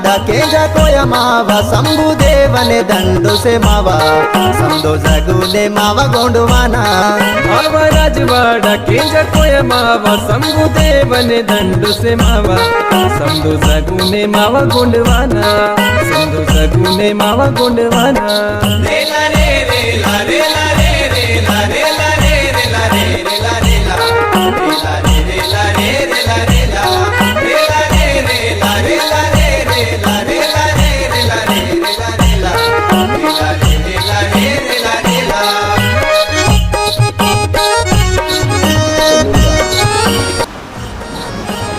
डकेजा कोया मावा शंभु देवने दंडो से मावा समदो जगुने मावा गोंडवाना मावा राजवाड़ा केजा कोया मावा शंभु देवने दंडो से मावा समदो जगुने मावा गोंडवाना समदो जगुने मावा गोंडवाना रेला रे रेला रेला रे रेला रेला रे रेला रे रेला रेला रेला रे रेला रे रेला रेला रेला रे रेला रेला रे रेला रेला रे रेला रे रेला रेला रेला रे रेला रे रेला रेला।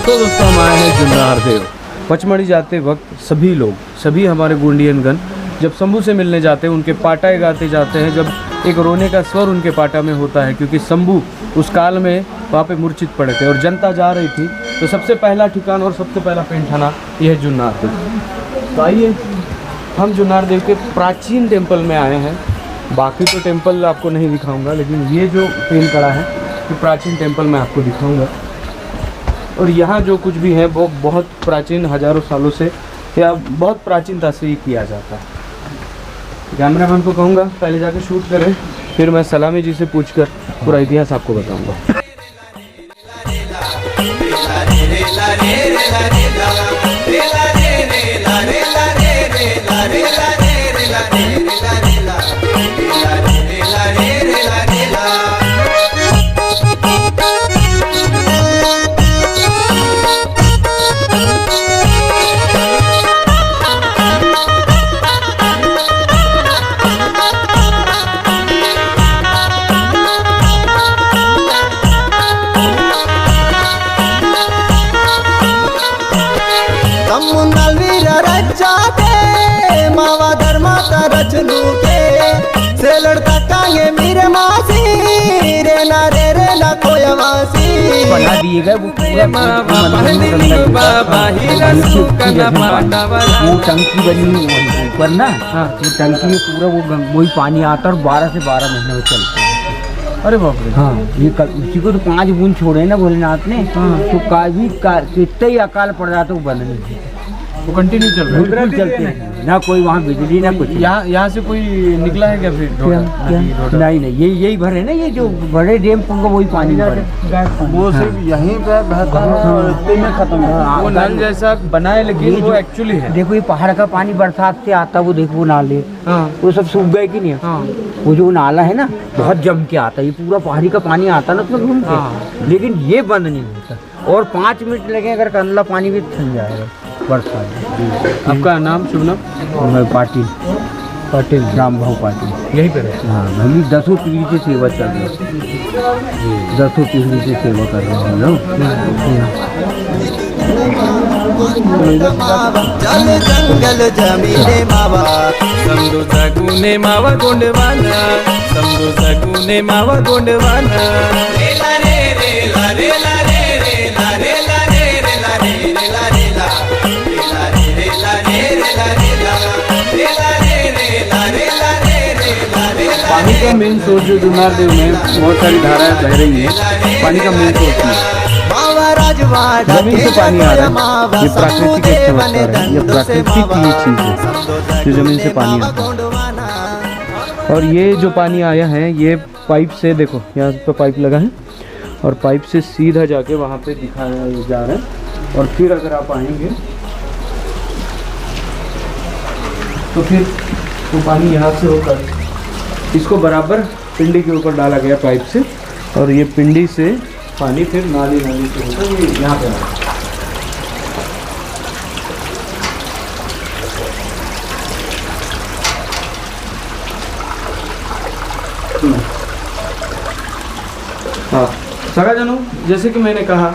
तो दोस्तों हम आए हैं जुन्नार देव। पचमढ़ी जाते वक्त सभी लोग, सभी हमारे गोंडियनगण जब शंभू से मिलने जाते हैं उनके पाटा गाते जाते हैं, जब एक रोने का स्वर उनके पाटा में होता है, क्योंकि शंभू उस काल में वहाँ पे मूर्छित पड़े थे और जनता जा रही थी। तो सबसे पहला ठिकाना और सबसे पहला पेंठाना यह है जुन्नार देव। तो आइए हम जुन्नार देव के प्राचीन टेम्पल में आए हैं। बाकी तो टेम्पल आपको नहीं दिखाऊंगा, लेकिन ये जो पेन कड़ा है ये प्राचीन टेम्पल मैं आपको दिखाऊंगा। और यहाँ जो कुछ भी है वो बहुत प्राचीन, हज़ारों सालों से या बहुत प्राचीनता से ये किया जाता है। कैमरामैन को कहूँगा पहले जाके शूट करें, फिर मैं सलामी जी से पूछकर पूरा इतिहास आपको बताऊँगा। मावा धर्मा का रचलू के से लड़ता कांगे मेरे मासी रे ना खोयवासी बना दिए गए वो टंकी बनी ऊपर ना। वो टंकी में पूरा वही पानी आता और 12 से 12 महीने में चलता है। अरे बाप रे। हाँ, ये उसी को तो 5 बूंद छोड़े ना भोलेनाथ ने, तो कितना ही अकाल पड़ जाता वो बंद नहीं, वो कंटिन्यू चल रहा है, बिल्कुल चलते हैं। ना कोई वहाँ बिजली ना कुछ। यहाँ से कोई निकला है क्या फिर? नहीं यही भरे ना, ये जो बड़े डैम को वही पानी वो सिर्फ यहीं पे बहता है और इतने में खत्म है। वो नल जैसा बना है, लेकिन वो एक्चुअली है। देखो ये पहाड़ का पानी बरसात से आता, वो देखो नाले वो सब सूख गए कि नहीं। वो जो नाला है ना बहुत जम के आता, ये पूरा पहाड़ी का पानी आता ना उसमें घूम के, लेकिन ये बंद नहीं होता। और 5 मिनट लगे अगर कंदला पानी भी थम जाएगा बरसात। आपका नाम, शुभ नाम? पाटिल राम भाव पाटिल। यहीं पे रहते? हाँ, हम 10 पीढ़ी से सेवा चल रहे हैं, 10 पीढ़ी से सेवा कर रहे हैं हम लोग। चल जंगल जमीने मावा समदो जगुने मावा गोंडवाना समदो जगुने मावा गोंडवाना रेला रे रेला रेला रे रेला रेला रे रेला रे रेला रेला रेला रे रेला रे रेला रेला रेला रे रेला रेला रे रेला रेला। पानी का मेन सोर्स जो जुन्नार देव में बहुत सारी धाराएं बह रही हैं, पानी का मेन सोर्स है जमीन से पानी आ रहा है। ये प्राकृतिक एक चमत्कार है, ये प्राकृतिक ये चीज़ है जो जमीन से पानी आता है। और ये जो पानी आया है ये पाइप से, देखो यहाँ पे पाइप लगा है और पाइप से सीधा जाके वहाँ पे दिखाया जा रहा है। और फिर अगर आप आएंगे तो फिर वो पानी यहाँ से होकर इसको बराबर पिंडी के ऊपर डाला गया पाइप से, और ये पिंडी से पानी फिर नाली से होकर ये यहाँ पे आया। हाँ सगा जानू, जैसे कि मैंने कहा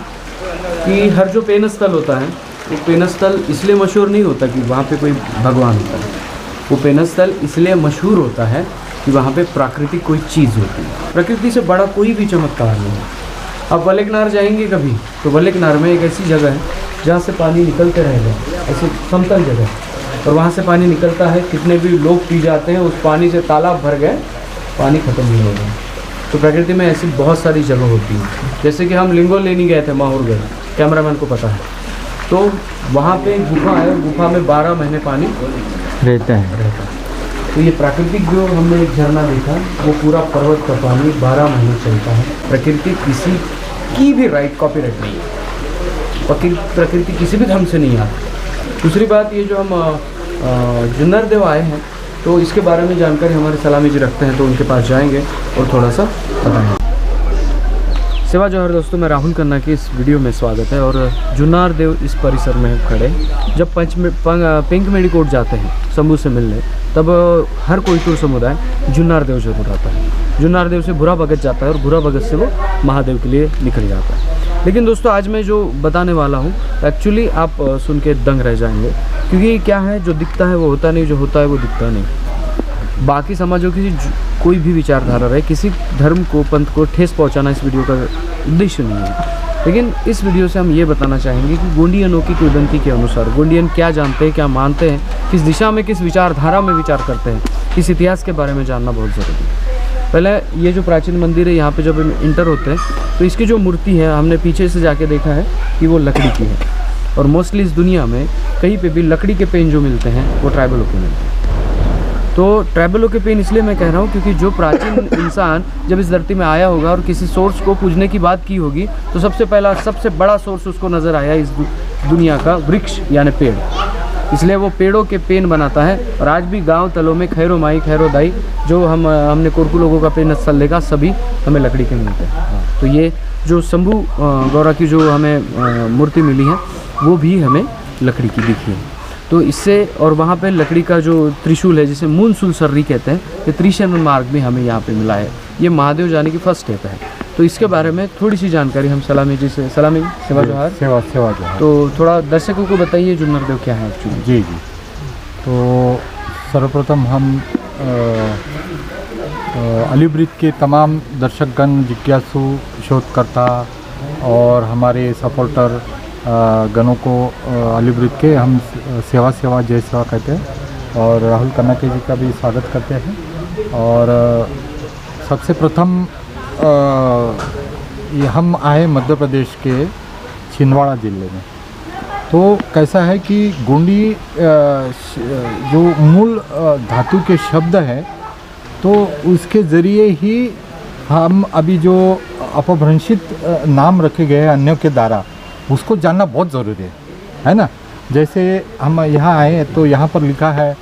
कि हर जो पेन स्थल होता है वो पेन स्थल इसलिए मशहूर नहीं होता कि वहाँ पे कोई भगवान होता है। वो पेन स्थल इसलिए मशहूर होता है कि वहाँ पे प्राकृतिक कोई चीज़ होती है। प्रकृति से बड़ा कोई भी चमत्कार नहीं है। आप वल्लेकनार जाएंगे कभी तो वल्लेकनार में एक ऐसी जगह है जहाँ से पानी निकलते रहेगा, ऐसे समतल जगह, और वहाँ से पानी निकलता है। कितने भी लोग पी जाते हैं, उस पानी से तालाब भर गए, पानी ख़त्म नहीं हो गया। तो प्रकृति में ऐसी बहुत सारी जगह होती हैं। जैसे कि हम लिंगो लेनी गए थे माहौरगढ़, कैमरामैन को पता है। तो वहाँ पे एक गुफा है, गुफा में 12 महीने पानी रहता है। तो ये प्राकृतिक जो हमने एक झरना देखा, वो पूरा पर्वत का पानी 12 महीने चलता है। प्रकृति किसी की भी कॉपीराइट नहीं है, प्रकृति किसी भी ढंग से नहीं आती। दूसरी बात, ये जो हम जुन्नर देव आए हैं तो इसके बारे में जानकारी हमारे सलामी जी रखते हैं, तो उनके पास जाएंगे और थोड़ा सा बताएंगे। सेवा जौहर दोस्तों, मैं राहुल खन्ना की इस वीडियो में स्वागत है। और जुन्नार देव इस परिसर में खड़े, जब पिंक मेडिकोट जाते हैं शंभू से मिलने, तब हर कोई टूर समुदाय जुन्नार देव जरूर आता है। जुन्नार देव से बुरा भगत जाता है और बुरा भगत से वो महादेव के लिए निकल जाता है। लेकिन दोस्तों, आज मैं जो बताने वाला हूँ एक्चुअली आप सुन के दंग रह जाएंगे, क्योंकि क्या है, जो दिखता है वो होता नहीं, जो होता है वो दिखता नहीं। बाकी समाजों की कोई भी विचारधारा रहे, किसी धर्म को, पंथ को ठेस पहुंचाना इस वीडियो का उद्देश्य नहीं है। लेकिन इस वीडियो से हम ये बताना चाहेंगे कि गोंडियनों की किंवदंती के अनुसार गोंडियन क्या जानते हैं, क्या मानते हैं, किस दिशा में, किस विचारधारा में विचार करते हैं, इस इतिहास के बारे में जानना बहुत ज़रूरी है। पहले ये जो प्राचीन मंदिर है, यहाँ पे जब हम इंटर होते हैं तो इसकी जो मूर्ति है, हमने पीछे से जाके देखा है कि वो लकड़ी की है। और मोस्टली इस दुनिया में कहीं पे भी लकड़ी के पेन जो मिलते हैं वो ट्राइबलों के मिलते हैं। तो ट्राइबलों के पेन इसलिए मैं कह रहा हूँ क्योंकि जो प्राचीन इंसान जब इस धरती में आया होगा और किसी सोर्स को पूजने की बात की होगी, तो सबसे पहला, सबसे बड़ा सोर्स उसको नज़र आया इस दुनिया का वृक्ष यानी पेड़। इसलिए वो पेड़ों के पेन बनाता है। और आज भी गांव तलों में खैरो माई, खैरो दाई, जो हमने कोरकू लोगों का पेन स्थल देखा, सभी हमें लकड़ी के मिलते हैं। तो ये जो शंभू गौरा की जो हमें मूर्ति मिली है, वो भी हमें लकड़ी की दिखी है। तो इससे, और वहाँ पे लकड़ी का जो त्रिशूल है, जिसे मूनसूल सर्री कहते हैं, ये त्रिशरण मार्ग भी हमें यहाँ पे मिला है। ये महादेव जाने की फर्स्ट स्टेप है। तो इसके बारे में थोड़ी सी जानकारी हम सलामी जी से, सलामी सेवा जौहर, सेवा जौहर। तो थोड़ा दर्शकों को बताइए जुन्नर देव क्या है एक्चुअली। जी। तो सर्वप्रथम हम अलीब्रिज के तमाम दर्शकगण, जिज्ञासु, शोधकर्ता और हमारे सपोर्टर गणों को अलीब्रिज के हम सेवा जय सेवा कहते हैं और राहुल खन्ना जी का भी स्वागत करते हैं। और सबसे प्रथम ये हम आए मध्य प्रदेश के छिंदवाड़ा ज़िले में। तो कैसा है कि गोंडी जो मूल धातु के शब्द हैं, तो उसके ज़रिए ही हम अभी जो अपभ्रंशित नाम रखे गए हैं अन्यों के द्वारा, उसको जानना बहुत ज़रूरी है ना। जैसे हम यहाँ आए तो यहाँ पर लिखा है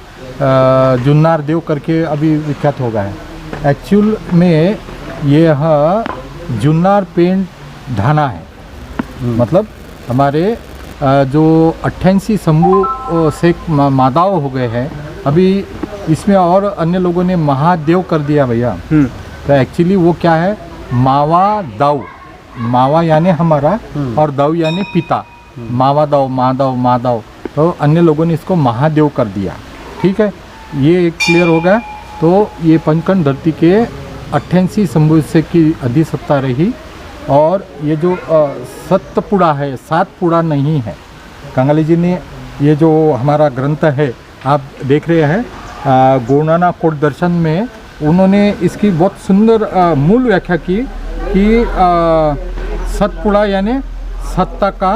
जुन्नार देव करके अभी विख्यात हो गया है। एक्चुअल में यह जुन्नार पेंट धाना है। मतलब हमारे जो 88 शंभू से मादाव हो गए हैं, अभी इसमें और अन्य लोगों ने महादेव कर दिया भैया। तो एक्चुअली वो क्या है, मावा दाऊ, मावा यानी हमारा और दाऊ यानी पिता, मावा दाऊ, माधव। तो अन्य लोगों ने इसको महादेव कर दिया। ठीक है, ये एक क्लियर हो गया। तो ये पंचकंड धरती के 88 शंभू से की अधिसत्ता रही। और ये जो सतपुड़ा है, 7 पुड़ा नहीं है। कंगाली जी ने ये जो हमारा ग्रंथ है आप देख रहे हैं, गोंडाना कोट दर्शन में उन्होंने इसकी बहुत सुंदर मूल व्याख्या की कि सतपुड़ा यानी सत्ता का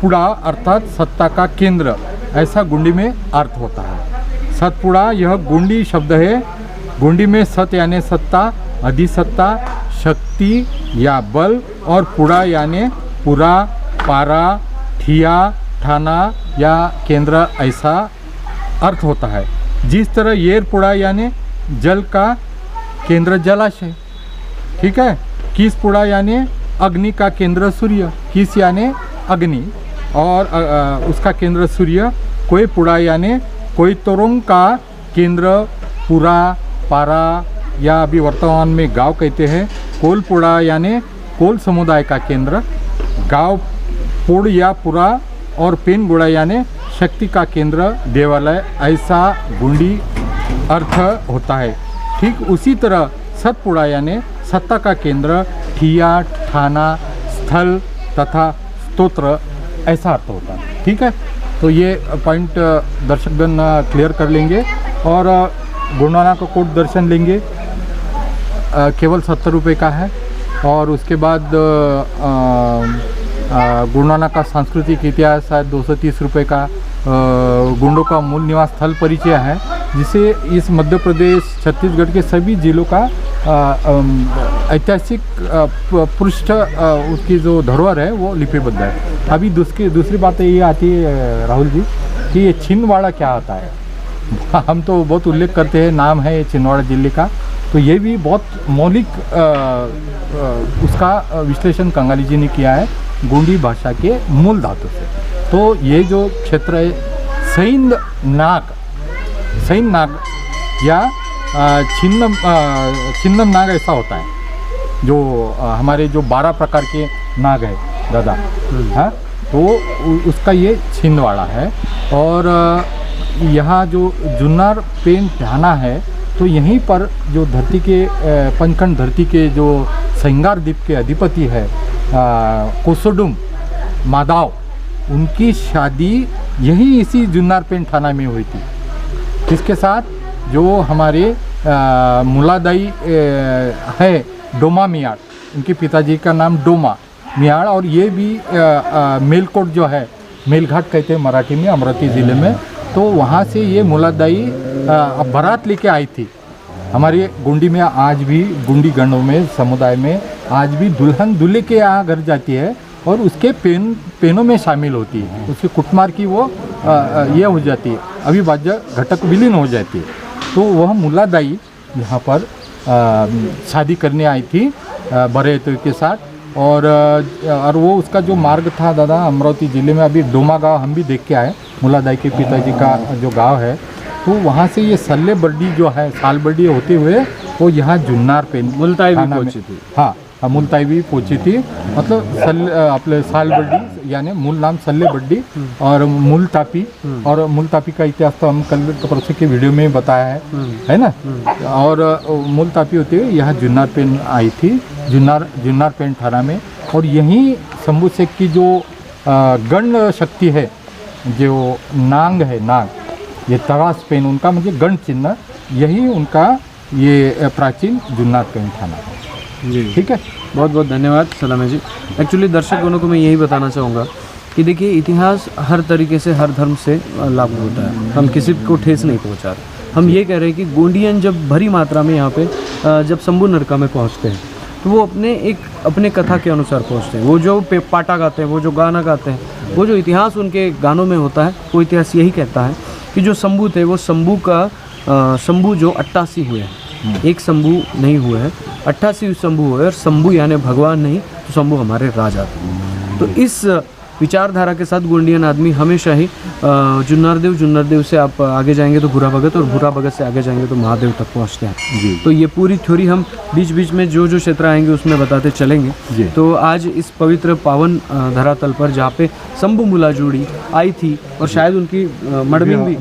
पुड़ा अर्थात सत्ता का केंद्र, ऐसा गोंडी में अर्थ होता है। सतपुड़ा यह गोंडी शब्द है। गोंडी में सत यानी सत्ता, अधिसत्ता, शक्ति या बल, और पुड़ा यानी पूरा, पारा, ठिया, ठाना या केंद्र, ऐसा अर्थ होता है। जिस तरह येर पुड़ा यानी जल का केंद्र जलाशय। ठीक है, किस पुड़ा यानी अग्नि का केंद्र सूर्य, किस यानी अग्नि और उसका केंद्र सूर्य। कोई पुड़ा यानी कोई तोरंग का केंद्र पूरा, पारा या अभी वर्तमान में गांव कहते हैं। कोल पुड़ा यानी कोल समुदाय का केंद्र, गांव पुड़ या पुरा, और पेन गुड़ा यानी शक्ति का केंद्र, देवालय, ऐसा गोंडी अर्थ होता है। ठीक उसी तरह सतपुड़ा यानी सत्ता का केंद्र, ठिया, ठाना, स्थल तथा स्तोत्र, ऐसा अर्थ होता है। ठीक है, तो ये पॉइंट दर्शकगण क्लियर कर लेंगे। और गोंडाना का कोट दर्शन लेंगे, केवल 70 रुपये का है। और उसके बाद गुरु नानक का सांस्कृतिक इतिहास है, 230 रुपये का गुंडों का मूल निवास स्थल परिचय है, जिसे इस मध्य प्रदेश छत्तीसगढ़ के सभी जिलों का ऐतिहासिक पृष्ठ उसकी जो धरोहर है वो लिपिबद्ध है। अभी दूसरी बात ये आती है राहुल जी कि ये छिंदवाड़ा क्या होता है। हम तो बहुत उल्लेख करते हैं, नाम है ये छिंदवाड़ा जिले का, तो ये भी बहुत मौलिक उसका विश्लेषण कंगाली जी ने किया है गोंडी भाषा के मूल धातु से। तो ये जो क्षेत्र है सैंद नाग या छिन्नम नाग ऐसा होता है, जो हमारे जो 12 प्रकार के नाग है दादा, हाँ, तो उसका ये छिंदवाड़ा है। और यहाँ जो जुन्नार पेन ठाना है, तो यहीं पर जो धरती के पंचखंड धरती के जो सिंगार द्वीप के अधिपति है कोसोडुम मादाव, उनकी शादी यही इसी जुन्नार पेन थाना में हुई थी। इसके साथ जो हमारे मुलादाई है डोमा मियाड़, उनके पिताजी का नाम डोमा मियाड़, और ये भी मेलकोट जो है, मेलघाट कहते हैं मराठी में, अमरावती ज़िले में, तो वहाँ से ये मुलादाई बारात लेके आई थी। हमारे गोंडी में आज भी, गोंडी गणों में, समुदाय में आज भी दुल्हन दूल्हे के यहाँ घर जाती है और उसके पेनों में शामिल होती है, उसके कुटमार की वो ये हो जाती है, अविभाज्य घटक विलीन हो जाती है। तो वह मुलादाई यहाँ पर शादी करने आई थी बरेत के साथ, और वो उसका जो मार्ग था दादा, अमरावती ज़िले में अभी डोमा गांव हम भी देख के आए, मुलादाई के पिताजी का जो गांव है, तो वहाँ से ये सल्ले बड्डी जो है, साल बड्डी होते हुए वो यहाँ जुन्नार पे मुल्ताई भी पहुँची थी। हाँ, मुल्ताई भी पहुँची थी, मतलब अपने साल बड्डी यानी मूल नाम सल्ले बड्डी और मुलतापी, और मुलतापी का इतिहास तो हम कल परसों के वीडियो में बताया है ना। और मुलतापी होते हुए यहाँ जुन्नार पेन आई थी, जुन्नार पेन थाना में, और यहीं शंभू शेख की जो गण शक्ति है, जो नांग है, नाग, ये तरास पेन उनका मुझे गण चिन्ह, यही उनका ये प्राचीन जुन्नार पेन थाना है जी। ठीक है, बहुत बहुत धन्यवाद सलामे जी। एक्चुअली दर्शकों को मैं यही बताना चाहूँगा कि देखिए, इतिहास हर तरीके से हर धर्म से लागू होता है, हम किसी को ठेस नहीं पहुँचा रहे। हम ये कह रहे हैं कि गोंडियन जब भरी मात्रा में यहाँ पे जब शंभू नरका में पहुँचते हैं, तो वो अपने कथा के अनुसार पहुँचते हैं। वो जो पाटा गाते हैं, वो जो गाना गाते हैं, वो जो इतिहास उनके गानों में होता है, वो इतिहास यही कहता है कि जो शंभू थे, वो शंभू जो 88 हुए हैं, एक शंभू नहीं हुए हैं, 88 शंभू हुए। और शंभू यानी भगवान नहीं, तो शंभू हमारे राजा थे। तो इस विचारधारा के साथ गोंडियन आदमी हमेशा ही जुन्नारदेव से आप आगे जाएंगे तो भूरा भगत, और भूरा भगत से आगे जाएंगे तो महादेव तक पहुंचते हैं जी। तो ये पूरी थ्योरी हम बीच बीच में जो क्षेत्र आएंगे उसमें बताते चलेंगे। तो आज इस पवित्र पावन धरातल पर जहाँ पे शंभू मुलाजोड़ी आई थी, और शायद उनकी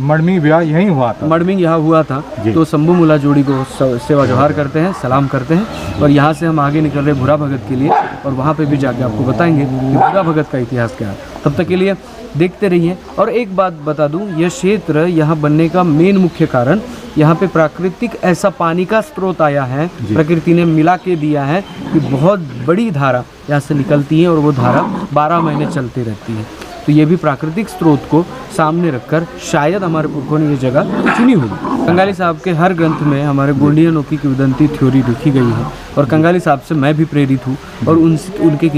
मड़मिंग ब्याह यहीं हुआ था, मड़मिंग यहाँ हुआ था, तो शंभू मुलाजोड़ी को सेवा जोहार करते हैं, सलाम करते हैं। और यहाँ से हम आगे निकल रहे भूरा भगत के लिए, और वहाँ पे भी जाके आपको बताएंगे कि भूरा भगत का इतिहास क्या है। तब तक के लिए देखते रहिए। और एक बात बता दूं, यह क्षेत्र यहाँ बनने का मेन मुख्य कारण, यहाँ पे प्राकृतिक ऐसा पानी का स्रोत आया है, प्रकृति ने मिला के दिया है कि बहुत बड़ी धारा यहाँ से निकलती है, और वो धारा 12 महीने चलती रहती है। तो ये भी प्राकृतिक स्रोत को सामने रखकर शायद हमारे पुरखों ने ये जगह चुनी होगी। कंगाली साहब के हर ग्रंथ में हमारे गोंडियनों की किंवदंती थ्योरी लिखी गई है, और कंगाली साहब से मैं भी प्रेरित हूँ, और उनकी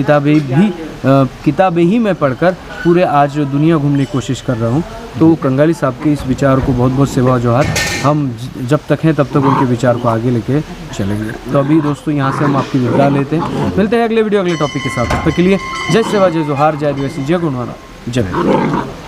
किताबें ही मैं पढ़कर पूरे आज दुनिया घूमने की कोशिश कर रहा हूँ। तो कंगाली साहब के इस विचार को बहुत बहुत सेवा जोहार। हम जब तक हैं तब तक उनके विचार को आगे लेके चलेंगे। तो अभी दोस्तों यहाँ से हम आपकी विदा लेते हैं, मिलते हैं अगले वीडियो अगले टॉपिक के साथ। तब तक के लिए जय सेवा, जय जोहार, जय आदिवासी, जय गुणवाना, जय।